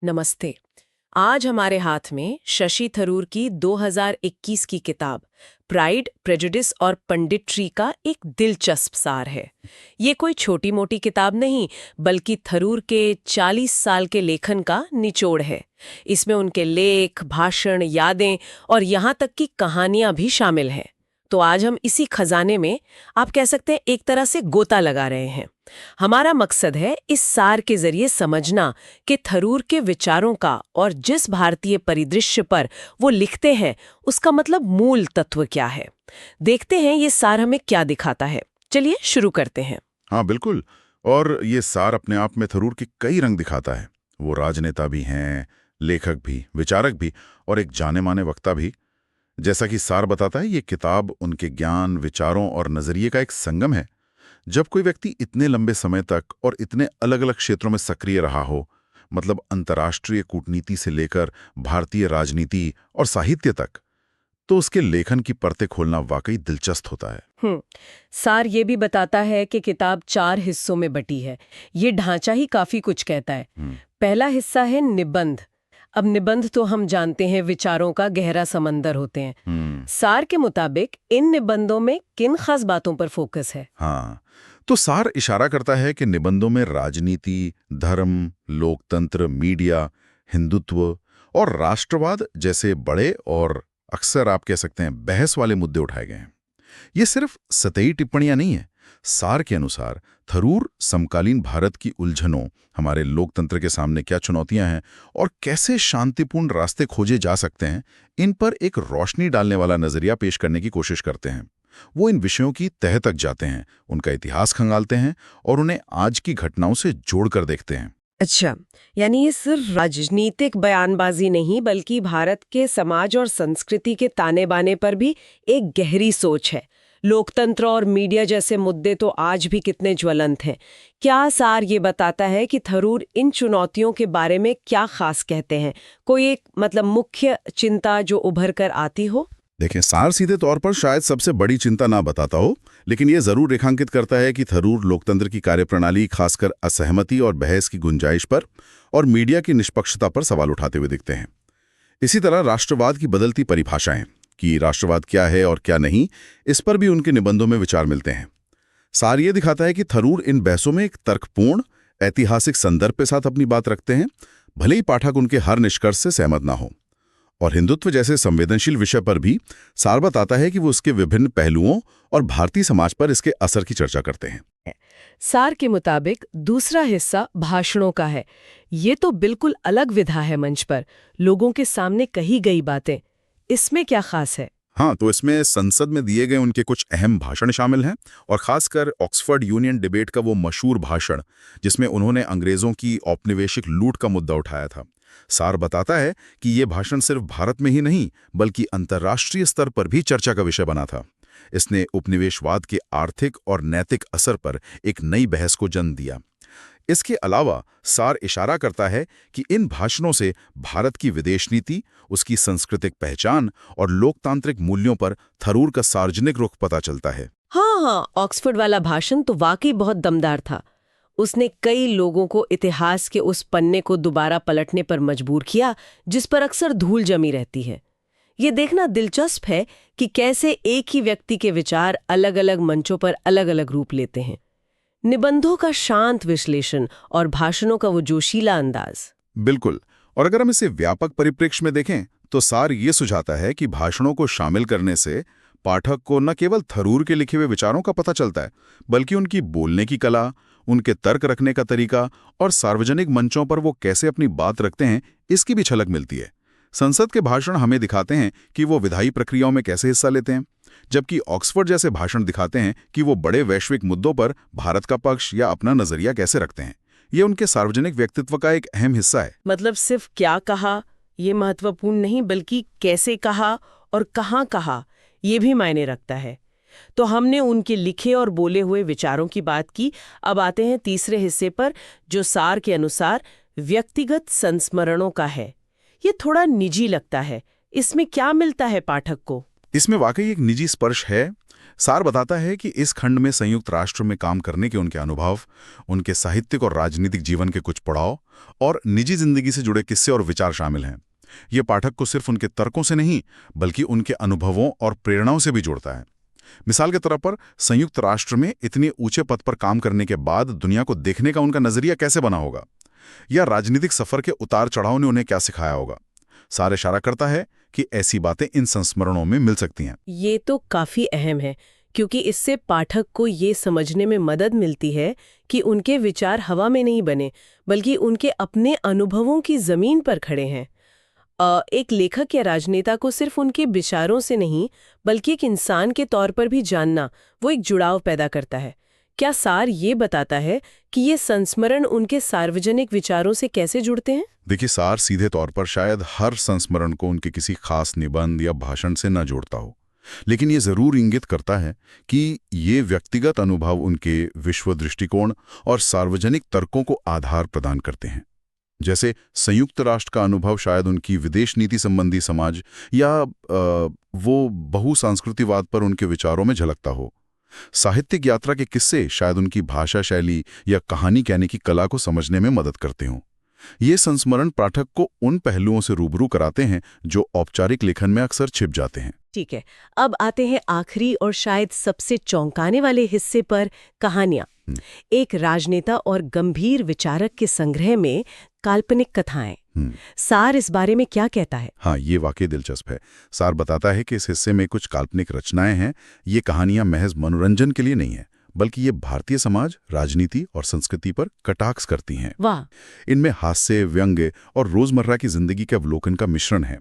नमस्ते। आज हमारे हाथ में शशि थरूर की 2021 की किताब प्राइड, प्रेजुडिस और पंडिट्री का एक दिलचस्प सार है। ये कोई छोटी मोटी किताब नहीं, बल्कि थरूर के 40 साल के लेखन का निचोड़ है। इसमें उनके लेख, भाषण, यादें और यहाँ तक कि कहानियां भी शामिल हैं। तो आज हम इसी खजाने में, आप कह सकते हैं, एक तरह से गोता लगा रहे हैं। हमारा मकसद है इस सार के जरिए समझना कि थरूर के विचारों का और जिस भारतीय परिदृश्य पर वो लिखते हैं उसका मतलब मूल तत्व क्या है। देखते हैं ये सार हमें क्या दिखाता है। चलिए शुरू करते हैं। हाँ बिल्कुल। और ये सार अपने आप में थरूर के कई रंग दिखाता है। वो राजनेता भी हैं, लेखक भी, विचारक भी और एक जाने माने वक्ता भी। जैसा कि सार बताता है, ये किताब उनके ज्ञान, विचारों और नजरिए का एक संगम है। जब कोई व्यक्ति इतने लंबे समय तक और इतने अलग अलग क्षेत्रों में सक्रिय रहा हो, मतलब अंतर्राष्ट्रीय कूटनीति से लेकर भारतीय राजनीति और साहित्य तक, तो उसके लेखन की परतें खोलना वाकई दिलचस्प होता है। सार ये भी बताता है कि किताब 4 हिस्सों में बटी है। ये ढांचा ही काफी कुछ कहता है। पहला हिस्सा है निबंध। अब निबंध तो हम जानते हैं विचारों का गहरा समंदर होते हैं। सार के मुताबिक इन निबंधों में किन खास बातों पर फोकस है? हाँ, तो सार इशारा करता है कि निबंधों में राजनीति, धर्म, लोकतंत्र, मीडिया, हिंदुत्व और राष्ट्रवाद जैसे बड़े और अक्सर आप कह सकते हैं बहस वाले मुद्दे उठाए गए हैं। ये सिर्फ सतही टिप्पणियां नहीं है। सार के अनुसार थरूर समकालीन भारत की उलझनों, हमारे लोकतंत्र के सामने क्या चुनौतियां हैं और कैसे शांतिपूर्ण रास्ते खोजे जा सकते हैं, इन पर एक रोशनी डालने वाला नजरिया पेश करने की कोशिश करते हैं। वो इन विषयों की तह तक जाते हैं, उनका इतिहास खंगालते हैं और उन्हें आज की घटनाओं से जोड़कर देखते हैं। अच्छा, यानी ये सिर्फ राजनीतिक बयानबाजी नहीं, बल्कि भारत के समाज और संस्कृति के ताने बाने पर भी एक गहरी सोच है। लोकतंत्र और मीडिया जैसे मुद्दे तो आज भी कितने ज्वलंत हैं। क्या सार ये बताता है कि थरूर इन चुनौतियों के बारे में क्या खास कहते हैं? कोई एक मुख्य चिंता जो उभर कर आती हो? देखें, सार सीधे तौर पर शायद सबसे बड़ी चिंता ना बताता हो, लेकिन ये जरूर रेखांकित करता है कि थरूर लोकतंत्र की कार्यप्रणाली, खासकर असहमति और बहस की गुंजाइश पर और मीडिया की निष्पक्षता पर सवाल उठाते हुए दिखते हैं। इसी तरह राष्ट्रवाद की बदलती परिभाषाएं, कि राष्ट्रवाद क्या है और क्या नहीं, इस पर भी उनके निबंधों में विचार मिलते हैं। सार ये दिखाता है कि थरूर इन बहसों में एक तर्कपूर्ण, ऐतिहासिक संदर्भ के साथ अपनी बात रखते हैं, भले ही पाठक उनके हर निष्कर्ष से सहमत ना हो। और हिंदुत्व जैसे संवेदनशील विषय पर भी सार बताता है कि वो उसके विभिन्न पहलुओं और भारतीय समाज पर इसके असर की चर्चा करते हैं। सार के मुताबिक दूसरा हिस्सा भाषणों का है। ये तो बिल्कुल अलग विधा है, मंच पर लोगों के सामने कही गई बातें। इसमें क्या खास है? हाँ, तो इसमें संसद में दिए गए उनके कुछ अहम भाषण शामिल हैं, और खासकर ऑक्सफोर्ड यूनियन डिबेट का वो मशहूर भाषण, जिसमें उन्होंने अंग्रेजों की औपनिवेशिक लूट का मुद्दा उठाया था। सार बताता है कि ये भाषण सिर्फ भारत में ही नहीं, बल्कि अंतर्राष्ट्रीय स्तर पर भी चर्चा का विषय बना था। इसने उपनिवेशवाद के आर्थिक और नैतिक असर पर एक नई बहस को जन्म दिया। इसके अलावा सार इशारा करता है कि इन भाषणों से भारत की विदेश नीति, उसकी सांस्कृतिक पहचान और लोकतांत्रिक मूल्यों पर थरूर का सार्वजनिक रुख पता चलता है। हाँ, ऑक्सफोर्ड वाला भाषण तो वाकई बहुत दमदार था। उसने कई लोगों को इतिहास के उस पन्ने को दोबारा पलटने पर मजबूर किया जिस पर अक्सर धूल जमी रहती है। ये देखना दिलचस्प है कि कैसे एक ही व्यक्ति के विचार अलग अलग मंचों पर अलग अलग रूप लेते हैं। निबंधों का शांत विश्लेषण और भाषणों का वो जोशीला अंदाज। बिल्कुल। और अगर हम इसे व्यापक परिप्रेक्ष्य में देखें, तो सार ये सुझाता है कि भाषणों को शामिल करने से पाठक को न केवल थरूर के लिखे हुए विचारों का पता चलता है, बल्कि उनकी बोलने की कला, उनके तर्क रखने का तरीका और सार्वजनिक मंचों पर वो कैसे अपनी बात रखते हैं, इसकी भी झलक मिलती है। संसद के भाषण हमें दिखाते हैं कि वो विधायी प्रक्रियाओं में कैसे हिस्सा लेते हैं, जबकि ऑक्सफोर्ड जैसे भाषण दिखाते हैं कि वो बड़े वैश्विक मुद्दों पर भारत का पक्ष या अपना नजरिया कैसे रखते हैं। ये उनके सार्वजनिक व्यक्तित्व का एक अहम हिस्सा है। मतलब सिर्फ क्या कहा ये महत्वपूर्ण नहीं, बल्कि कैसे कहा और कहाँ कहा ये भी मायने रखता है। तो हमने उनके लिखे और बोले हुए विचारों की बात की। अब आते हैं तीसरे हिस्से पर, जो सार के अनुसार व्यक्तिगत संस्मरणों का है। ये थोड़ा निजी लगता है। इसमें क्या मिलता है पाठक को? इसमें वाकई एक निजी स्पर्श है। सार बताता है कि इस खंड में संयुक्त राष्ट्र में काम करने के उनके अनुभव, उनके साहित्यिक और राजनीतिक जीवन के कुछ पड़ाव और निजी जिंदगी से जुड़े किस्से और विचार शामिल हैं। ये पाठक को सिर्फ उनके तर्कों से नहीं, बल्कि उनके अनुभवों और प्रेरणाओं से भी जोड़ता है। मिसाल के तौर पर संयुक्त राष्ट्र में इतने ऊंचे पद पर काम करने के बाद दुनिया को देखने का उनका नजरिया कैसे बना होगा, या राजनीतिक सफर के उतार चढ़ाव ने उन्हें क्या सिखाया होगा। सार इशारा करता है कि ऐसी बातें इन संस्मरणों में मिल सकती हैं। ये तो काफी अहम है, क्योंकि इससे पाठक को ये समझने में मदद मिलती है कि उनके विचार हवा में नहीं बने, बल्कि उनके अपने अनुभवों की जमीन पर खड़े हैं। एक लेखक या राजनेता को सिर्फ उनके विचारों से नहीं, बल्कि एक इंसान के तौर पर भी जानना, वो एक जुड़ाव पैदा करता है। क्या सार ये बताता है कि ये संस्मरण उनके सार्वजनिक विचारों से कैसे जुड़ते हैं? देखिए, सार सीधे तौर पर शायद हर संस्मरण को उनके किसी खास निबंध या भाषण से न जोड़ता हो, लेकिन ये जरूर इंगित करता है कि ये व्यक्तिगत अनुभव उनके विश्व दृष्टिकोण और सार्वजनिक तर्कों को आधार प्रदान करते हैं। जैसे संयुक्त राष्ट्र का अनुभव शायद उनकी विदेश नीति संबंधी समाज या वो बहुसांस्कृतिकवाद पर उनके विचारों में झलकता हो। साहित्यिक यात्रा के किस्से शायद उनकी भाषा शैली या कहानी कहने की कला को समझने में मदद करते हों। ये संस्मरण पाठक को उन पहलुओं से रूबरू कराते हैं जो औपचारिक लेखन में अक्सर छिप जाते हैं। ठीक है, अब आते हैं आखिरी और शायद सबसे चौंकाने वाले हिस्से पर, कहानियां। एक राजनेता और गंभीर विचारक के संग्रह में काल्पनिक कथाएं। सार इस बारे में क्या कहता है? हाँ, ये वाकई दिलचस्प है। सार बताता है कि इस हिस्से में कुछ काल्पनिक रचनाएं हैं। ये कहानियां महज मनोरंजन के लिए नहीं है, बल्कि ये भारतीय समाज, राजनीति और संस्कृति पर कटाक्ष करती हैं। वाह! इनमें हास्य, व्यंग्य और रोजमर्रा की जिंदगी के अवलोकन का मिश्रण है।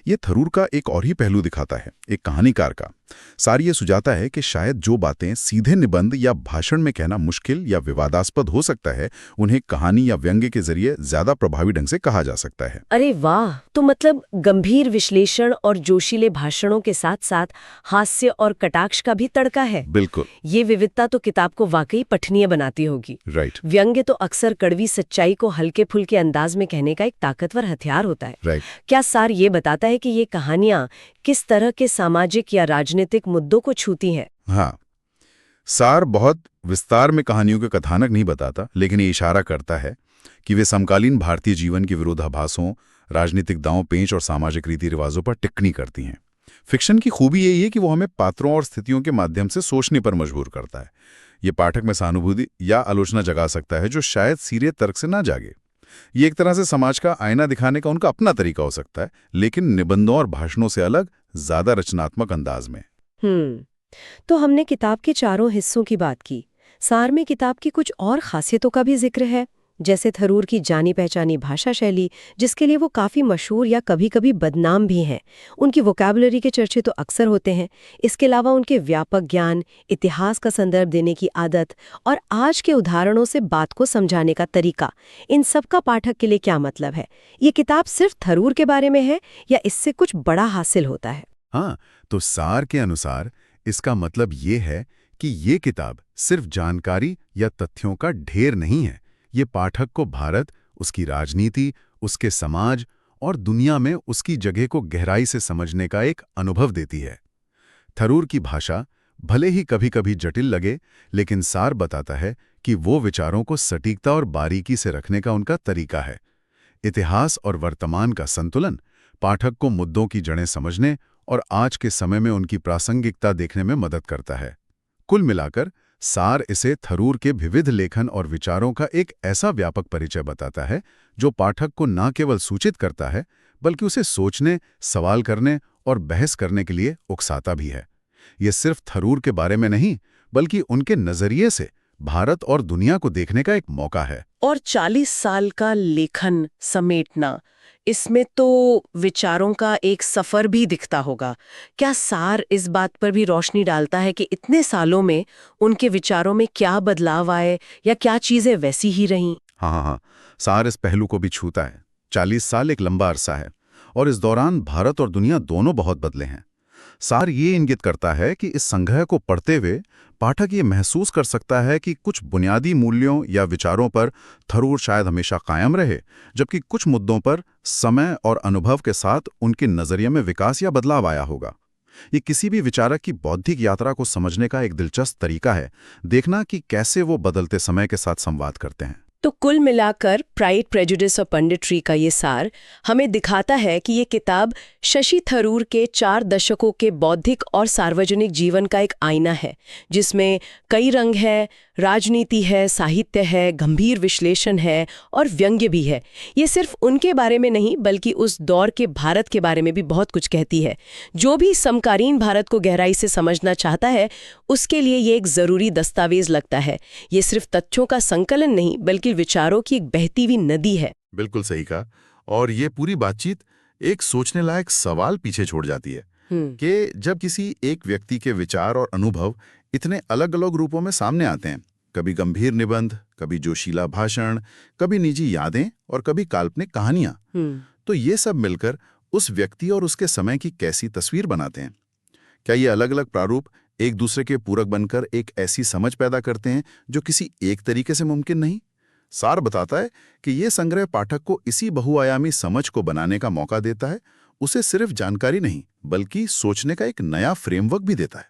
ये थरूर का एक और ही पहलू दिखाता है, एक कहानीकार का। सार ये सुझाता है कि शायद जो बातें सीधे निबंध या भाषण में कहना मुश्किल या विवादास्पद हो सकता है, उन्हें कहानी या व्यंग्य के जरिए ज्यादा प्रभावी ढंग से कहा जा सकता है। अरे वाह! तो मतलब गंभीर विश्लेषण और जोशीले भाषणों के साथ साथ हास्य और कटाक्ष का भी तड़का है। बिल्कुल। ये विविधता तो किताब को वाकई पठनीय बनाती होगी। राइट। व्यंग्य तो अक्सर कड़वी सच्चाई को हल्के फुल्के अंदाज में कहने का एक ताकतवर हथियार होता है। राइट। क्या सार ये बताता है कि ये कहानियां किस तरह के सामाजिक या राजनीतिक मुद्दों को छूती हैं? हाँ, सार बहुत विस्तार में कहानियों के कथानक नहीं बताता, लेकिन ये इशारा करता है कि वे समकालीन भारतीय जीवन के विरोधाभासों, राजनीतिक दांव पेंच और सामाजिक रीति रिवाजों पर टिप्पणी करती हैं। फिक्शन की खूबी यही है कि वो हमें पात्रों और स्थितियों के माध्यम से सोचने पर मजबूर करता है। ये पाठक में सहानुभूति या आलोचना जगा सकता है जो शायद सीधे तर्क से ना जागे। ये एक तरह से समाज का आईना दिखाने का उनका अपना तरीका हो सकता है, लेकिन निबंधों और भाषणों से अलग, ज्यादा रचनात्मक अंदाज में। तो हमने किताब के चारों हिस्सों की बात की। सार में किताब की कुछ और खासियतों का भी जिक्र है, जैसे थरूर की जानी पहचानी भाषा शैली, जिसके लिए वो काफ़ी मशहूर या कभी-कभी बदनाम भी हैं। उनकी वोकैबुलरी के चर्चे तो अक्सर होते हैं। इसके अलावा उनके व्यापक ज्ञान, इतिहास का संदर्भ देने की आदत और आज के उदाहरणों से बात को समझाने का तरीका, इन सब का पाठक के लिए क्या मतलब है? ये किताब सिर्फ थरूर के बारे में है या इससे कुछ बड़ा हासिल होता है? हाँ, तो सार के अनुसार इसका मतलब ये है कि ये किताब सिर्फ जानकारी या तथ्यों का ढेर नहीं है। ये पाठक को भारत, उसकी राजनीति, उसके समाज और दुनिया में उसकी जगह को गहराई से समझने का एक अनुभव देती है। थरूर की भाषा भले ही कभी-कभी जटिल लगे, लेकिन सार बताता है कि वो विचारों को सटीकता और बारीकी से रखने का उनका तरीका है। इतिहास और वर्तमान का संतुलन पाठक को मुद्दों की जड़ें समझने और आज के समय में उनकी प्रासंगिकता देखने में मदद करता है। कुल मिलाकर सार इसे थरूर के विविध लेखन और विचारों का एक ऐसा व्यापक परिचय बताता है जो पाठक को न केवल सूचित करता है, बल्कि उसे सोचने, सवाल करने और बहस करने के लिए उकसाता भी है। ये सिर्फ थरूर के बारे में नहीं, बल्कि उनके नजरिए से भारत और दुनिया को देखने का एक मौका है। और 40 साल का लेखन समेटना, इसमें तो विचारों का एक सफर भी दिखता होगा। क्या सार इस बात पर भी रोशनी डालता है कि इतने सालों में उनके विचारों में क्या बदलाव आए या क्या चीजें वैसी ही रहीं? हाँ, सार इस पहलू को भी छूता है। 40 साल एक लंबा अरसा है और इस दौरान भारत और दुनिया दोनों बहुत बदले हैं। सार ये इंगित करता है कि इस संग्रह को पढ़ते हुए पाठक ये महसूस कर सकता है कि कुछ बुनियादी मूल्यों या विचारों पर थरूर शायद हमेशा कायम रहे, जबकि कुछ मुद्दों पर समय और अनुभव के साथ उनके नजरिए में विकास या बदलाव आया होगा। ये किसी भी विचारक की बौद्धिक यात्रा को समझने का एक दिलचस्प तरीका है, देखना कि कैसे वो बदलते समय के साथ संवाद करते हैं। तो कुल मिलाकर प्राइड, प्रेजुडिस और पंडिट्री का ये सार हमें दिखाता है कि ये किताब शशि थरूर के 4 दशकों के बौद्धिक और सार्वजनिक जीवन का एक आईना है, जिसमें कई रंग है, राजनीति है, साहित्य है, गंभीर विश्लेषण है और व्यंग्य भी है। ये सिर्फ उनके बारे में नहीं बल्कि उस दौर के भारत के बारे में भी बहुत कुछ कहती है। जो भी समकालीन भारत को गहराई से समझना चाहता है उसके लिए ये एक ज़रूरी दस्तावेज लगता है। ये सिर्फ तथ्यों का संकलन नहीं बल्कि विचारों की एक बहती हुई नदी है। बिल्कुल सही कहा। और ये पूरी बातचीत एक सोचने लायक सवाल पीछे छोड़ जाती है कि जब किसी एक व्यक्ति के विचार और अनुभव इतने अलग अलग रूपों में सामने आते हैं, कभी गंभीर निबंध, कभी जोशीला भाषण, कभी निजी यादें और कभी काल्पनिक कहानियां, तो ये सब मिलकर उस व्यक्ति और उसके समय की कैसी तस्वीर बनाते हैं। क्या ये अलग अलग प्रारूप एक दूसरे के पूरक बनकर एक ऐसी समझ पैदा करते हैं जो किसी एक तरीके से मुमकिन नहीं? सार बताता है कि ये संग्रह पाठक को इसी बहुआयामी समझ को बनाने का मौका देता है, उसे सिर्फ जानकारी नहीं बल्कि सोचने का एक नया फ्रेमवर्क भी देता है।